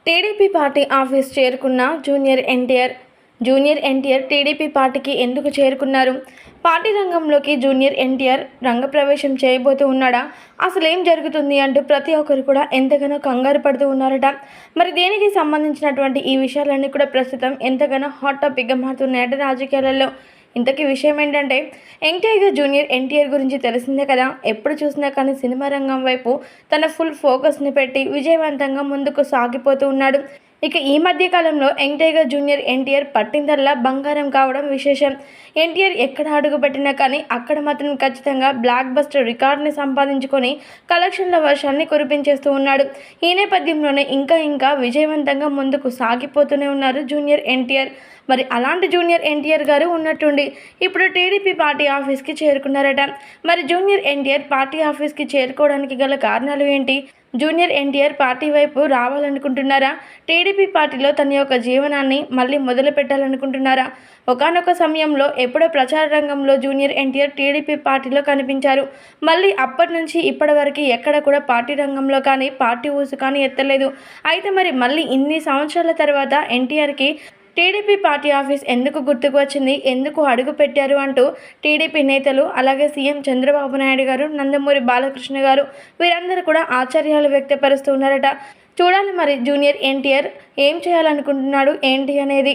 TDP party office చేరుకున్న junior NTR TDP పార్టీకి ఎందుకు చేరుకున్నారు? పార్టీ రంగంలోకి జూనియర్ ఎన్టీఆర్ రంగప్రవేశం చేయబోతూ ఉన్నాడా? అసలు ఏం జరుగుతుంది అంటూ ప్రతి ఒక్కరు కూడా ఎంతగానో కంగారు పడుతూ ఉన్నారట. మరి దీనికి సంబంధించినటువంటి ఈ విషయాలన్నీ కూడా ప్రస్తుతం ఎంతగానో హాట్ టాపిక్గా మారుతున్నాయట రాజకీయాలలో. ఇంతకీ విషయం ఏంటంటే, జూనియర్ ఎన్టీఆర్ గురించి తెలిసిందే కదా. ఎప్పుడు చూసినా కానీ సినిమా రంగం వైపు తన ఫుల్ ఫోకస్ని పెట్టి విజయవంతంగా ముందుకు సాగిపోతూ ఉన్నాడు. ఇక ఈ మధ్య కాలంలో జూనియర్ ఎన్టీఆర్ పట్టిందల్లా బంగారం కావడం విశేషం. ఎన్టీఆర్ ఎక్కడ అడుగుపెట్టినా కానీ అక్కడ మాత్రం ఖచ్చితంగా బ్లాక్ బస్టర్ రికార్డుని సంపాదించుకొని కలెక్షన్ల వర్షాన్ని కురిపించేస్తూ ఉన్నాడు. ఈ నేపథ్యంలోనే ఇంకా విజయవంతంగా ముందుకు సాగిపోతూనే ఉన్నారు జూనియర్ ఎన్టీఆర్. మరి అలాంటి జూనియర్ ఎన్టీఆర్ గారు ఉన్నట్టుండి ఇప్పుడు టీడీపీ పార్టీ ఆఫీస్కి చేరుకున్నారట. మరి జూనియర్ ఎన్టీఆర్ పార్టీ ఆఫీస్కి చేరుకోవడానికి గల కారణాలు ఏంటి? జూనియర్ ఎన్టీఆర్ పార్టీ వైపు రావాలనుకుంటున్నారా? టీడీపీ పార్టీలో తన యొక్క జీవనాన్ని మళ్ళీ మొదలు పెట్టాలనుకుంటున్నారా? ఒకానొక సమయంలో ఎప్పుడో ప్రచార రంగంలో జూనియర్ ఎన్టీఆర్ టీడీపీ పార్టీలో కనిపించారు. మళ్ళీ అప్పటి నుంచి ఇప్పటి వరకు ఎక్కడ కూడా పార్టీ రంగంలో కానీ పార్టీ ఊసు కానీ ఎత్తలేదు. అయితే మరి మళ్ళీ ఇన్ని సంవత్సరాల తర్వాత ఎన్టీఆర్కి టీడీపీ పార్టీ ఆఫీస్ ఎందుకు గుర్తుకు వచ్చింది, ఎందుకు అడుగు పెట్టారు అంటూ టీడీపీ నేతలు, అలాగే సీఎం చంద్రబాబు నాయుడు గారు, నందమూరి బాలకృష్ణ గారు వీరందరూ కూడా ఆశ్చర్యాలు వ్యక్తపరుస్తూ ఉన్నారట. చూడాలి మరి జూనియర్ ఎన్టీఆర్ ఏం చేయాలనుకుంటున్నాడు ఏంటి అనేది.